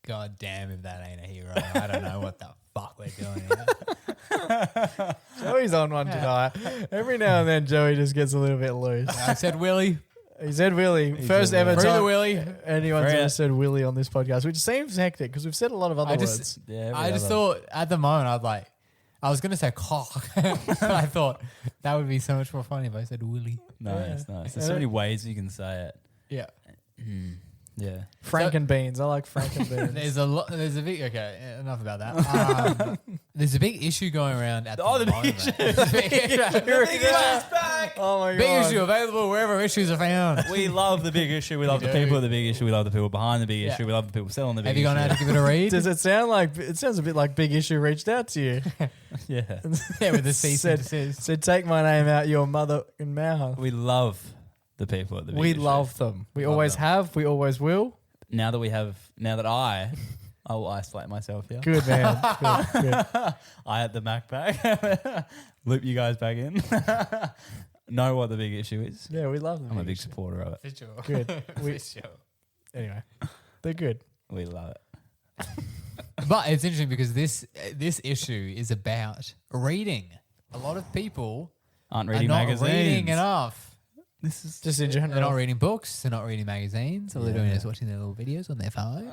God damn, if that ain't a hero, I don't know what the fuck we're doing here. Joey's on one tonight. Every now and then, Joey just gets a little bit loose. I said Willie. He said Willie. First ever Free time the Willie. anyone's ever said Willie on this podcast, which seems hectic because we've said a lot of other words. I just thought at the moment I was going to say cock, but I thought that would be so much more funny if I said Willie. Nice. There's so many ways you can say it. Yeah. Yeah. Frankenbeans. I like Frankenbeans. There's a big, okay, enough about that. There's a big issue going around at the moment. The big issue's back. Oh my God. Big issue available wherever issues are found. We love the big issue. We love the people at the big issue. We love the people behind the big issue. We love the people selling the big issue. Have you gone out to give it a read? Does it sound like, it sounds a bit like Big Issue reached out to you. Yeah. Yeah, with the cease and desist. Said, take my name out your mother in mouth. We love the people at the big We issue. love them. We always have. We always will. Now that I will isolate myself here. Good, man. Good. I had the Mac back. Loop you guys back in. Know what the big issue is. Yeah, we love them. I'm a big supporter of it. For sure. Good. For sure. Anyway, they're good. We love it. But it's interesting because this issue is about reading. A lot of people aren't are reading not magazines. reading enough. This is just in general. They're not reading books. They're not reading magazines. All they're doing is watching their little videos on their phone.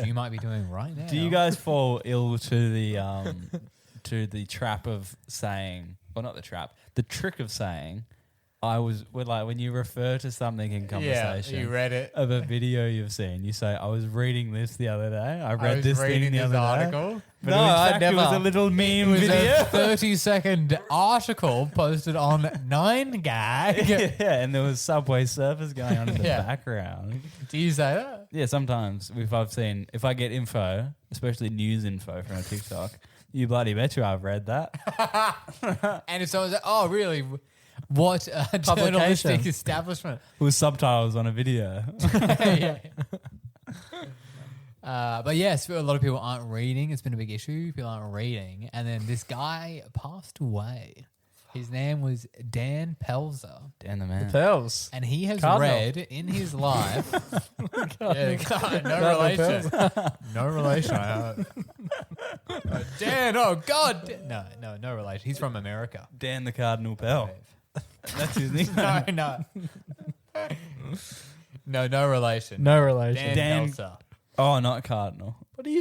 You might be doing right now. Do you guys fall ill to the trap of saying, well, not the trap, the trick of saying, when you refer to something in conversation, you read it. of a video you've seen. You say, "I was reading this the other day. I read this thing the other article. day." But no, in fact, it was a little meme video. A 30-second article posted on 9gag. Yeah, and there was Subway Surfers going on in the background. Do you say that? Yeah, sometimes if I get info, especially news info from a TikTok, you bloody bet you I've read that. And if someone's like, "Oh, really? What journalistic establishment?" With subtitles on a video. Yeah. But yes, a lot of people aren't reading. It's been a big issue. People aren't reading. And then this guy passed away. His name was Dan Pelzer. Dan the man. Pels. And he has Cardinal. read in his life. No relation. No relation. Dan, oh God. No relation. He's from America. Dan the Cardinal Pell. That's his name. No relation. No relation. Dan Pelzer. Oh, not Cardinal.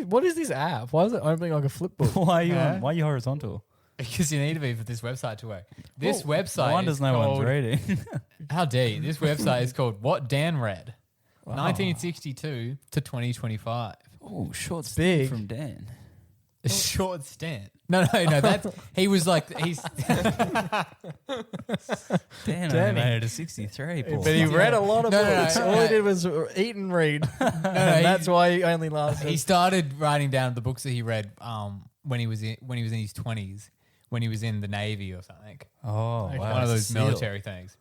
What is this app? Why is it opening like a flip book? Why are you horizontal? Because you need to be for this website to work. This website no wonder no one's reading. How dare you? This website is called What Dan Read. 1962 to 2025. Oh, short big from Dan. A short stint. No. That's he was like he's. Dan only made it a 63. But he read a lot of books. All he did was eat and read. That's why he only lasted. He started writing down the books that he read when he was in his 20s, when he was in the Navy or something. Oh, like wow. One of those military things.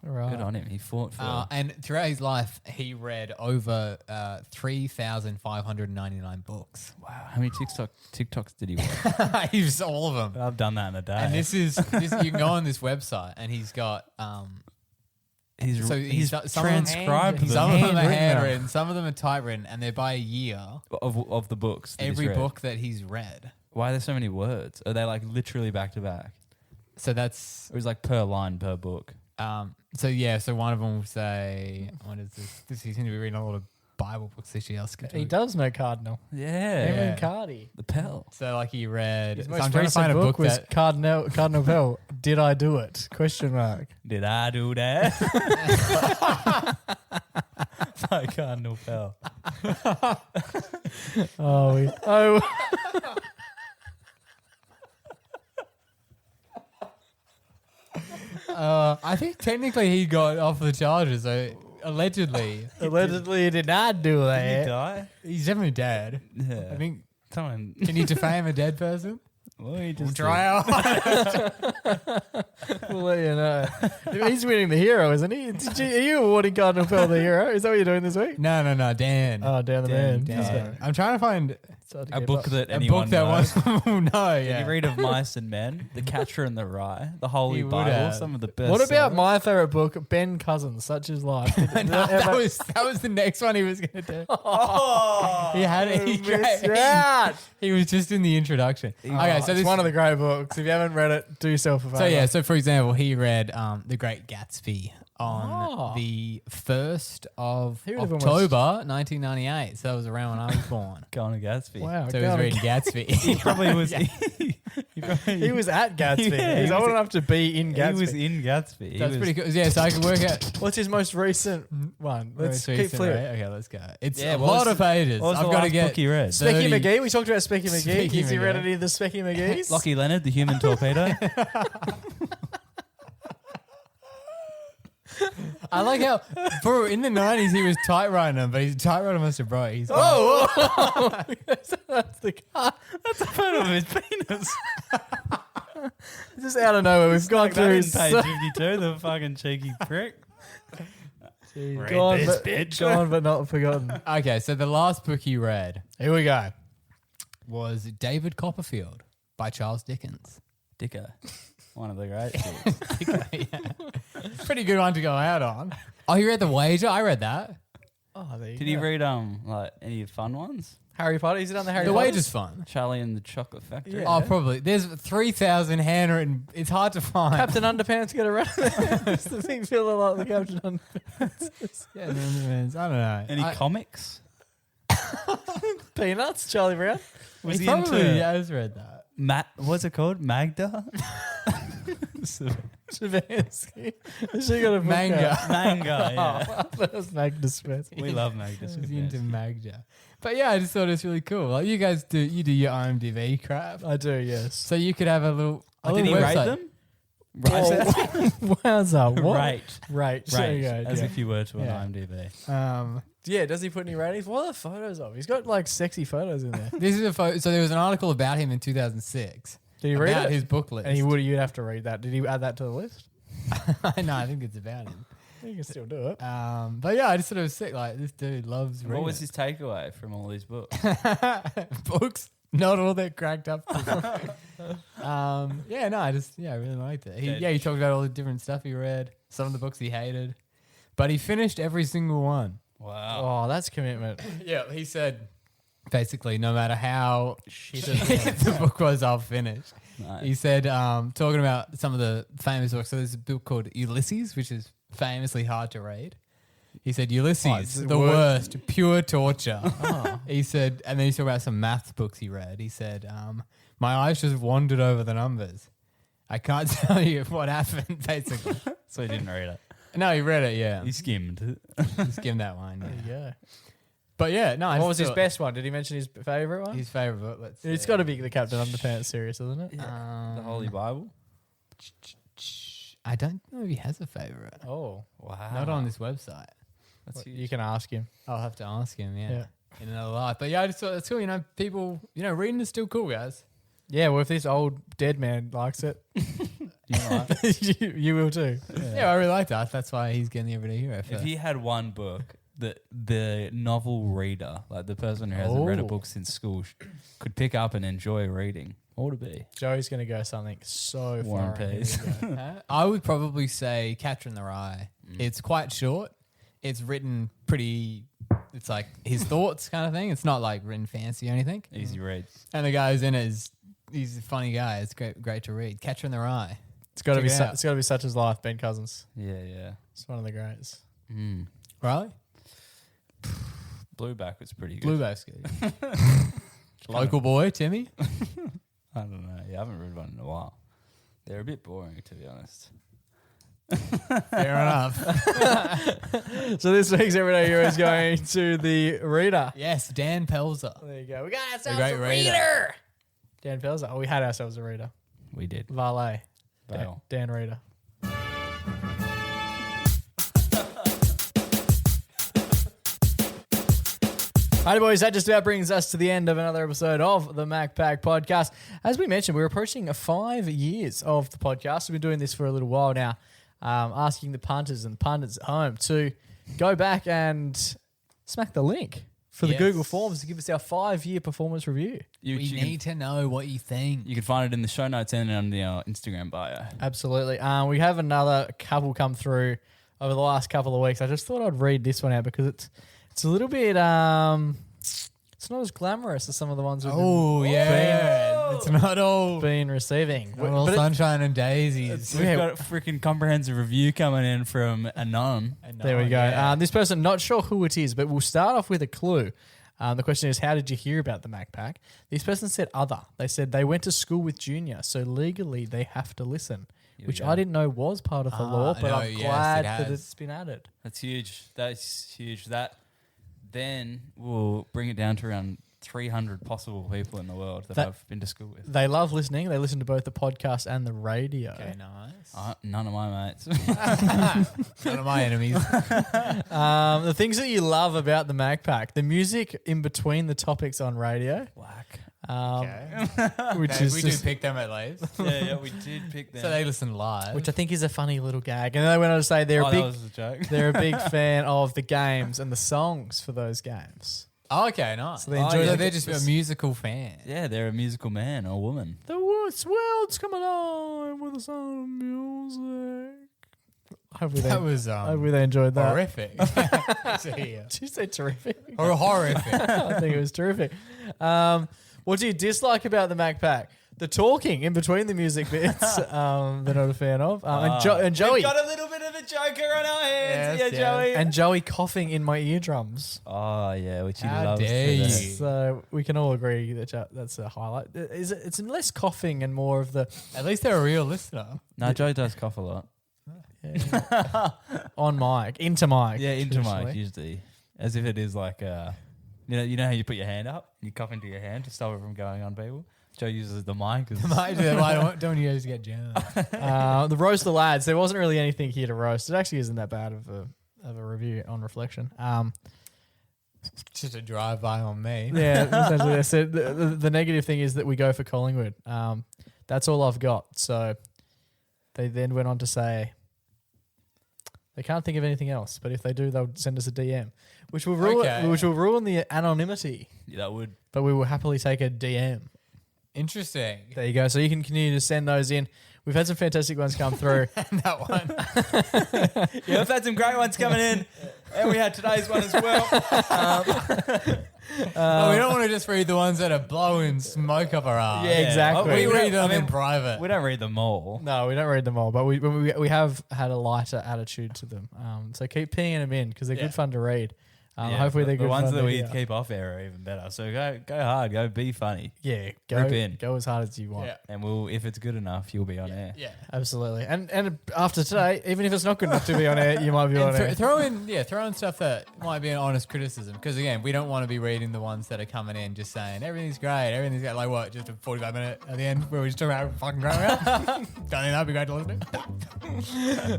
Right. Good on him. He fought for and throughout his life, he read over 3,599 books. Wow. How many TikToks did he watch? He's all of them. I've done that in a day. And this you can go on this website and he's got he's transcribed them. Some of them are handwritten, some of them are typewritten, and they're by a year of the books. Every book that he's read. Why are there so many words? Are they like literally back to back? So that's it was like per line per book. So one of them will say, "What is this? He seems to be reading a lot of Bible books this year." He does know Cardinal. Yeah, Cardi. The Pell. So like he read. His So most I'm trying to recent find a book was that Cardinal Pell. Did I do it? Question mark. Did I do that? By Cardinal Pell. Oh. I think technically he got off the charges. So allegedly, he did not do that. Did he die? He's definitely dead. Yeah. I think. Someone. Can you defame a dead person? Well, he just try out. We'll let you know. He's winning the hero, isn't he? Are you awarding Cardinal Pell the hero? Is that what you're doing this week? No, Dan. Oh, Dan the man. Dan. I'm trying to find a book that anyone knows. Did Did you read of Mice and Men, The Catcher in the Rye, The Holy Bible, some of the best. What about my favorite book, Ben Cousins, Such Is Life? that was the next one he was going to do. Oh, he had it. He was just in the introduction. Okay, so it's one of the great books. If you haven't read it, do yourself a favor. So for example, he read The Great Gatsby on the 1st of October 1998. So that was around when I was born. Going to Gatsby. Wow. So he was reading Gatsby. He probably was. He was at Gatsby. Yeah, He's old enough to be in Gatsby. He was in Gatsby. That's pretty cool. Yeah, so I can work out. What's his most recent one? Let's keep flipping. Right? Okay, let's go. It's a lot of pages. I've got to get book you read? Specky McGee. We talked about Specky McGee. Has he read any of the Specky McGees? Lockie Leonard, the human torpedo. I like how in the 90s he was typewriting them, but his typewriter must have broke. That's the car. That's a photo of his penis. Just out of nowhere, we've gone through page 52. The fucking cheeky prick. Gone, but not forgotten. Okay, so the last book you read, here we go, was David Copperfield by Charles Dickens. Dicker. One of the great Pretty good one to go out on. Oh, you read The Wager? I read that. Oh, there you Did you read like any fun ones? Harry Potter? Is it on the Harry The Potter? Wager's fun. Charlie and the Chocolate Factory. Yeah. Oh, probably. There's 3,000 handwritten. It's hard to find. Captain Underpants get around. Just the thing feeling like the Captain Underpants. Yeah, Underpants. I don't know. Any comics? Peanuts? Charlie Brown? Was he probably into has read that. What's it called? Magda? Shavansky. She got a book Manga. out. Manga, yeah. Oh, that was Magda Spencer. We love Magda I was into Spencer. Magda. But yeah, I just thought it was really cool. Like you guys do your IMDb crap. I do, yes. So you could have a little. Did he rate website. them? Wowza, what? Rate. There you go, As yeah. if you were to an Yeah. IMDb. Yeah, does he put any ratings? What are the photos of? He's got like sexy photos in there. This is a photo. So there was an article about him in 2006. Did he read about it? his book list. And you'd have to read that. Did he add that to the list? No, I think it's about him. You can still do it. But yeah, I just thought it was sick. Like this dude loves reading. What was his takeaway from all these books? books? Not all that cracked up. Yeah, no, I really liked it. He talked about all the different stuff he read. Some of the books he hated, but he finished every single one. Wow. Oh, that's commitment. Yeah, he said basically no matter how shit the book was, I'll finish. Nice. He said, talking about some of the famous books. So there's a book called Ulysses, which is famously hard to read. He said, Ulysses, the worst, pure torture. He said, and then he talked about some maths books he read. He said, my eyes just wandered over the numbers. I can't tell you what happened, basically. So he didn't read it. No, he read it, yeah. He skimmed. He skimmed that one, yeah. Yeah. But yeah, no. I What just was his thought- best one? Did he mention his favourite one? His favourite book, let's see. It's got to be the Captain Underpants series, isn't it? The Holy Bible. I don't know if he has a favourite. Oh, Wow. Not on this website. That's huge. you can ask him. I'll have to ask him, Yeah. yeah. In another life. But yeah, I just thought that's cool. You know, people, reading is still cool, guys. Yeah, well, if this old dead man likes it, you will too. Yeah, I really like that. That's why he's getting the Everyday Hero If first. he had one book that the novel reader, like the person who hasn't read a Oh. book since school, could pick up and enjoy reading, what would it be? Joey's going to go something so War and far. Peace. I would probably say Catcher in the Rye. It's quite short. It's written pretty, it's like his thoughts kind of thing. It's not like written fancy or anything. Easy read. And the guy who's in it he's a funny guy. It's great to read. Catcher in the Rye. It's got to be. Check it out. It's got to be such as life. Ben Cousins. Yeah. It's one of the greats. Right? Blueback was pretty good. Blueback's good. Local boy, Timmy. I don't know. Yeah, I haven't read one in a while. They're a bit boring, to be honest. Fair enough. So this week's Everyday Hero is going to the reader. Yes, Dan Pelzer. There you go. We got The ourselves great a reader. reader. Dan Pelzer. Oh, we had ourselves a reader. We did. Valet. Vale. Dan Reader. Alright, boys, that just about brings us to the end of another episode of the MacPack podcast. As we mentioned, we're approaching 5 years of the podcast. We've been doing this for a little while now, asking the punters and pundits at home to go back and smack the link for the Yes. Google Forms to give us our 5-year performance review. You, We you need to know what you think. can find it in the show notes and on our Instagram bio. Absolutely. We have another couple come through over the last couple of weeks. I just thought I'd read this one out because it's a little bit it's not as glamorous as some of the ones we've Oh, yeah. It's not all, been receiving. not all But sunshine and daisies. We've got a freaking comprehensive review coming in from Anon. there we go. Yeah. This person, not sure who it is, but we'll start off with a clue. The question is, how did you hear about the MacPack? This person said other. They said they went to school with Junior, so legally they have to listen, which go. I didn't know was part of the law, but no, I'm yes, glad it that has. it's been added. That's huge. That's huge. That then we'll bring it down to around 300 possible people in the world that I've been to school with. They love listening. They listen to both the podcast and the radio. Okay, nice. None of my mates. None of my enemies. The things that you love about the MacPack, the music in between the topics on radio, Whack. which Okay, is we just, did pick them at least. Yeah, we did pick them. So they listen live. which I think is a funny little gag. And then they went on to say they're oh, a that big, was a joke. they're a big fan of the games and the songs for those games. Oh, okay, nice. So they enjoy so the- they're just a musical fan. Yeah, they're a musical man or woman. The world's coming on with the sound of music. Hopefully That was hopefully they enjoyed that. horrific. Did you say terrific? Or horrific. I think it was terrific. What do you dislike about the MacPack? The talking in between the music bits, they're not a fan of. And Joey. Got a little bit of a joke Joker on our hands. Yes, Yeah, yes. Joey. And Joey coughing in my eardrums. Oh, yeah, which he How loves. dare to do. you. So we can all agree that that's a highlight. It's less coughing and more of the At least they're a real listener. No, Joey does cough a lot. on mic, into mic. Yeah, into traditionally. mic usually, as if it is like you know how you put your hand up, and you cough into your hand to stop it from going on people. Joe uses the mic. Don't you guys get jammed? The roast of the lads. There wasn't really anything here to roast. It actually isn't that bad of a review on reflection. Just a drive by on me. Yeah, essentially. So the negative thing is that we go for Collingwood. That's all I've got. So they then went on to say they can't think of anything else, but if they do, they'll send us a DM, which will ruin the anonymity. Yeah, that would. But we will happily take a DM. Interesting. There you go. So you can continue to send those in. We've had some fantastic ones come through. And that one. Yeah, we've had some great ones coming in, and we had today's one as well. We don't want to just read the ones that are blowing smoke up our ass. Yeah, exactly. We read them in private. We don't read them all. No, we don't read them all, but we have had a lighter attitude to them. So keep pinging them in because they're good fun to read. Hopefully they're good the ones fun that to we hear. keep off air are even better. So go hard, go be funny. Yeah, Rip in. Go as hard as you want. Yeah. And if it's good enough, you'll be on air. Yeah. Absolutely. And after today, even if it's not good enough to be on air, you might be on air. Throw in stuff that might be an honest criticism. Because again, we don't want to be reading the ones that are coming in just saying everything's great, like what, just a 45-minute at the end where we just talk about fucking growing up. Don't think that'd be great to listen to.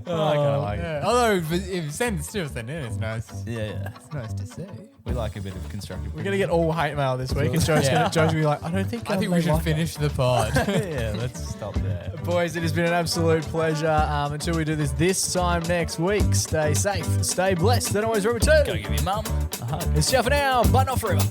I kind of like it. Although if you send in, it's nice. Yeah. It's nice to see. We like a bit of constructive. We're going to get all hate mail this week, and Joe's going to be like, I think we should finish the pod. Yeah, let's stop there. Boys, it has been an absolute pleasure. Until we do this time next week, stay safe, stay blessed, don't always remember to. Go give your mum a hug. It's ciao for now, but not forever.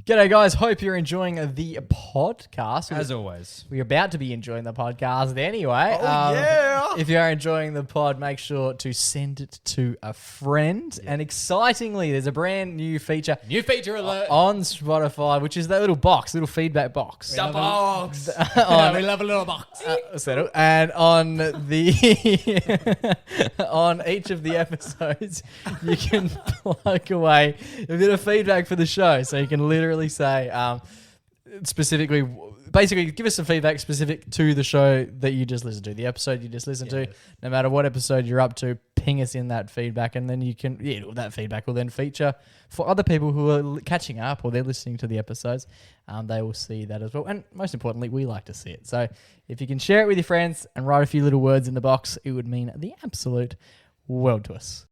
G'day, guys. Hope you're enjoying the podcast. As always. We're about to be enjoying the podcast anyway. Yeah. If you are enjoying the pod, make sure to send it to a friend. Yeah. And excitingly, there's a brand new feature. New feature alert. On Spotify, which is that little feedback box. The box. We love a little box. And on the on each of the episodes, you can plug away a bit of feedback for the show. So you can literally say basically give us some feedback specific to the show that you just listened to, the episode you just listened to. No matter what episode you're up to, ping us in that feedback, and then you can that feedback will then feature for other people who are catching up or they're listening to the episodes. They will see that as well, and most importantly, we like to see it. So if you can share it with your friends and write a few little words in the box, it would mean the absolute world to us.